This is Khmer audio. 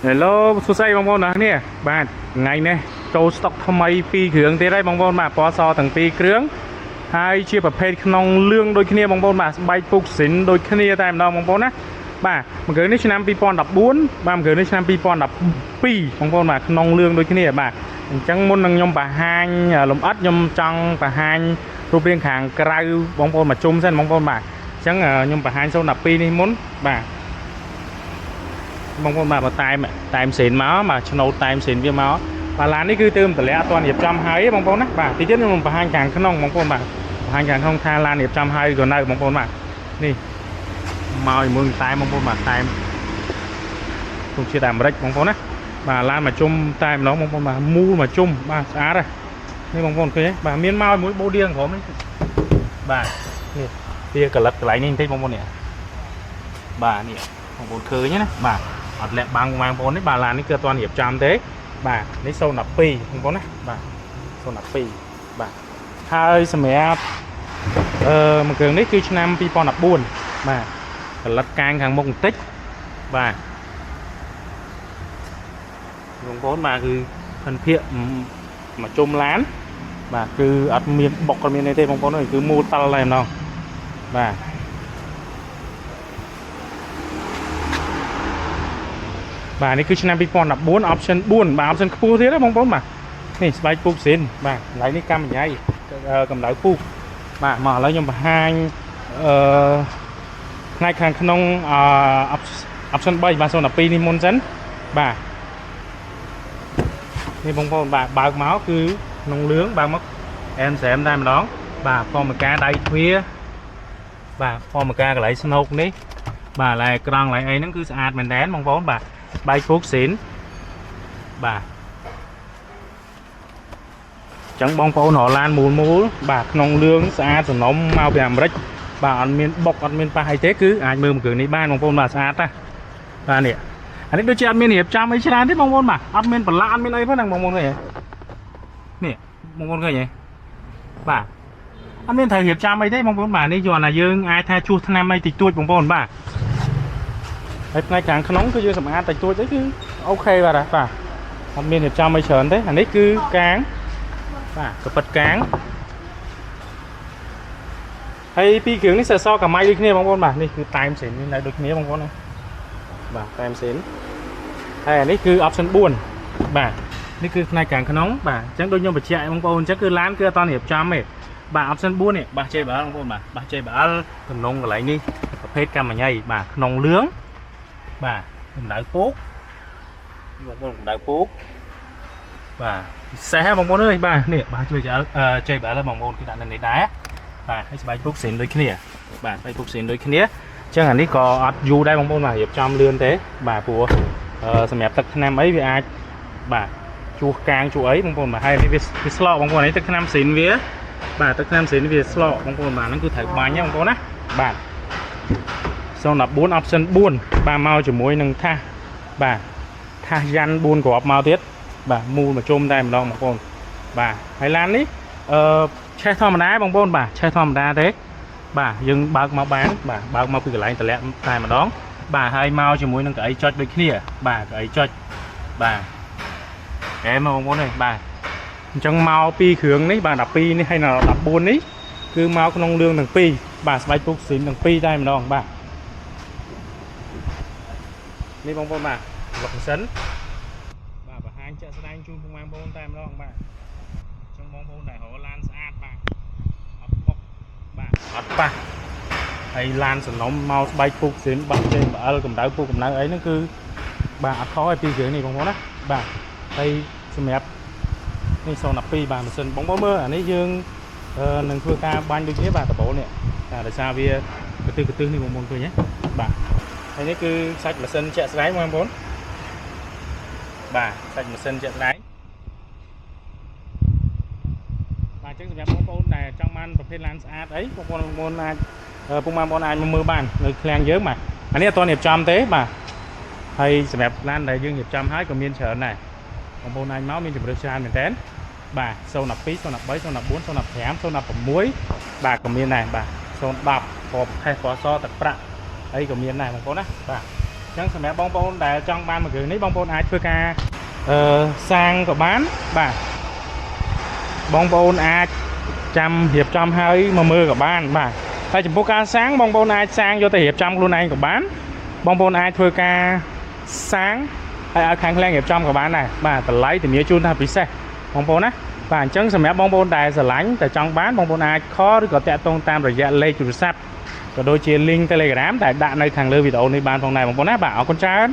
Hello សួស្តីបងប្អូនទាំងនេះបាទថ្ងៃនេះចូលស្តុកថ្មី2គ្រឿងទៀតហើយបងប្អូនបាទពណ៌សទាំង2គ្រឿងហើយជាប្រភេទក្នុងលឿងដូចគ្នាបងប្អូនបាទស្បែកពុកស៊ីនដូចគ្នាតែម្ដងបងប្អូនណាបាទមួយគ្រឿងនេះឆ្នាំ2014បាទមួយគ្រឿងនេះឆ្នាំ2012បងប្អូនបាទក្នុងលឿងដូចគ្នាបាទអញ្ចឹងមុននឹងខ្ញុំបង្ហាញលម្អិតខ្ញុំចង់បង្ហាញរូបរាងខាងក្រៅបងប្អូនមកជុំសិនបងប្អូនបាទអញ្ចឹងខ្ញុំបង្ហាញ012នេះមុនបាទបងប្អូនបាទតែមសេនមកឆ្នោតតែមសេនវាមកបាទឡាននេះគឺទើបតម្លាក់អត់ទាន់រៀបចំហើយបងប្អូនណាបាទទីទៀតខ្ញុំបង្ហាញខាងក្នុងបងប្អូនបាទបង្ហាញខាងក្នុងថាឡានរៀបចំហើយក៏នៅបងប្អូនបាទនេះមកជាមួយតែបងប្អូនបាទតែទង់ជាតិអាមេរិកបងប្អូនណាបាទឡានមកជុំតែម្ដងបងប្អូនបាទមូលមកជុំបាទស្អាតហើយនេះបងប្អូនឃើញទេបាទមានមកមួយបូឌីខាងក្រោមនេះបាទនេះវាកលិតកន្លែងនេះបន្តិចបងប្អូននេះបាទនេះបងប្អូនឃើញណាបាទអត់លាក់បាំងបងប្អូននេះបាទឡាននេះគឺអត់ទាន់រៀបចំទេបាទនេះ012បងប្អូនណាបាទ012បាទហើយសម្រាប់មួយគ្រឿងនេះគឺឆ្នាំ2014បាទផលិតកាងខាងមុខបន្តិចបាទបងប្អូនបាទគឺភិនភាកមកជុំឡានបាទគឺអត់មានបុកអត់មានអីទេបងប្អូនអើយគឺមូលតល់តែម្ដងបាទបាទនេះគឺឆ្នាំ2014 option 4បាទ option ខ្ពស់ទៀតណាបងប្អូនបាទនេះស្បែកពុកស៊ីនបាទកន្លែងនេះកម្មញ្ញៃកម្ដៅពុកបាទមកឥឡូវខ្ញុំបង្ហាញផ្នែកខាងក្នុងoption 3បាទ012នេះមុនសិនបាទនេះបងប្អូនបាទបើកមកគឺក្នុងលឿងបើកមកអែមសែមតែម្ដងបាទផមកាដៃទ្វាបាទផមកាកន្លែងស្នូកនេះបាទឡែក្រង់ឡែអីហ្នឹងគឺស្អាតមែនតើបងប្អូនបាទបែកពុកស៊ីនបាទចឹងបងប្អូនរកឡានមូលបាទក្នុងលឿងស្អាតសំណុំមកពីអាមេរិកបាទអត់មានបុកអត់មានប៉ះអីទេគឺអាចមើលមួយគ្រឿងនេះបានបងប្អូនបាទស្អាតណាបាទនេះអានេះដូចជាអត់មានរៀបចំអីច្រើនទេបងប្អូនបាទអត់មានបន្លាក់អត់មានអីផងហ្នឹងបងប្អូនឃើញទេនេះបងប្អូនឃើញទេបាទអត់មានត្រូវរៀបចំអីទេបងប្អូនបាទនេះយល់ណាយើងអាចថាជួសថ្នាំអីតិចតួចបងប្អូនបាទហើយផ្នែកខាងក្នុងគឺយើងសម្អាតតិចតួចទៅគឺអូខេបាទបាទអត់មានរៀបចំអីច្រើនទេអានេះគឺកាងបាទកពិតកាងហើយពីគ្រឿងនេះសកម្មៃដូចគ្នាបងប្អូនបាទនេះគឺតែមសេននេះនៅដូចគ្នាបងប្អូនបាទតែមសេនហើយអានេះគឺ option 4បាទនេះគឺផ្នែកខាងក្នុងបាទអញ្ចឹងដូចខ្ញុំបញ្ជាក់បងប្អូនអញ្ចឹងគឺឡានគឺអត់តរៀបចំទេបាទ option 4នេះបាស JBL បងប្អូនបាទបាស JBL ទំនងកន្លែងនេះប្រភេទកម្មញ្ញៃបាទក្នុងលឿងបាទកម្ដៅពុកបងប្អូនកម្ដៅពុកបាទពិសេសបងប្អូនអើយបាទនេះបាទជួយJBL បងប្អូនគឺដាក់នៅនេះដែរបាទហើយស្បែកពុកស៊ីនដូចគ្នាបាទស្បែកពុកស៊ីនដូចគ្នាអញ្ចឹងអានេះក៏អត់យូរដែរបងប្អូនបាទរៀបចំលឿនទេបាទព្រោះសម្រាប់ទឹកថ្នាំអីវាអាចបាទជួសកាងជួសអីបងប្អូនបាទហើយនេះវាស្លកបងប្អូននេះទឹកថ្នាំស៊ីនវាបាទទឹកថ្នាំស៊ីនវាស្លកបងប្អូនបាទហ្នឹងគឺត្រូវបាញ់ហ្នឹងបងប្អូនណាបាទ014 option 4បាទមកជាមួយនឹងថាសបាទថាសយ៉ាន់4គ្រាប់មកទៀតបាទមូលមកជុំតែម្ដងបងប្អូនបាទហើយឡាននេះឆេះធម្មតាបងប្អូនបាទឆេះធម្មតាទេបាទយើងបើកមកបានបាទបើកមកពីកន្លែងតម្លាក់តែម្ដងបាទហើយមកជាមួយនឹងកៅអីចុចដូចគ្នាបាទកៅអីចុចបាទអែមបងប្អូននេះបាទអញ្ចឹងមកពីគ្រឿងនេះបាទ12នេះហើយដល់14នេះគឺមកក្នុងលឿងទាំងពីរបាទស្បែកពុកស៊ីនទាំងពីរតែម្ដងបាទនេះបងប្អូនបាទលុបសិនបាទបង្ហាញចាក់ស្ដែងជូនបងប្អូនតែម្ដងបាទអញ្ចឹងបងប្អូនដែលរកឡានស្អាតបាទអត់បុកបាទអត់ប៉ះហើយឡានសំណុំមកស្បែកពុកស៊ីនបាក់ចេញបអិលកម្ដៅពុកកម្ដៅអីហ្នឹងគឺបាទអត់ខុសឲ្យពីគ្រឿងនេះបងប្អូនណាបាទហើយសម្រាប់នេះ012បាទម៉ាស៊ីនបងប្អូនមើលអានេះយើងនឹងធ្វើការបាញ់ដូចនេះបាទដបូលនេះតែដោយសារវាកន្ទិះនេះបងប្អូនឃើញទេបាទហើយនេះគឺសាច់ម៉ាស៊ីនជាក់ស្ដែងបងប្អូនបាទសាច់ម៉ាស៊ីនជាក់ស្ដែងបាទអញ្ចឹងសម្រាប់បងប្អូនដែលចង់បានប្រភេទឡានស្អាតអីបងប្អូនអាចពុកម៉ែបងប្អូនអាចមកមើលបាននៅឃ្លាំងយើងបាទអានេះអត់ទាន់រៀបចំទេបាទហើយសម្រាប់ឡានដែលយើងរៀបចំហើយក៏មានច្រើនដែរបងប្អូនអាចមកមានជម្រើសច្រើនមែនតើបាទ012 013 014 015 016បាទក៏មានដែរបាទ010ពណ៌ប្រខេះពណ៌សទឹកប្រាក់អីក៏មានដែរបងប្អូនណាបាទ chẳng sầm bong bôn để trong ban mà gửi nấy bong bôn ai phơi ca sang của bán bà bong bôn ai trăm hiệp trăm hai mà mưa của ban bà hay chụp ca sáng bong bôn ai sang vô tới hiệp trăm luôn anh của bán bong bôn ai phơi ca sáng hay ở khang lên hiệp trăm của bán này bà tự lấy thì nhớ chun ta bị xe bong bôn á và chẳng sầm bong bôn đài sở lánh tại trong bán bong bôn ai khó được có tẹt tông tam rồi dạ lây chủ sắp và đôi chia link telegram tại đạn này thằng lơ video này bàn phòng này bong bôn á bảo con trai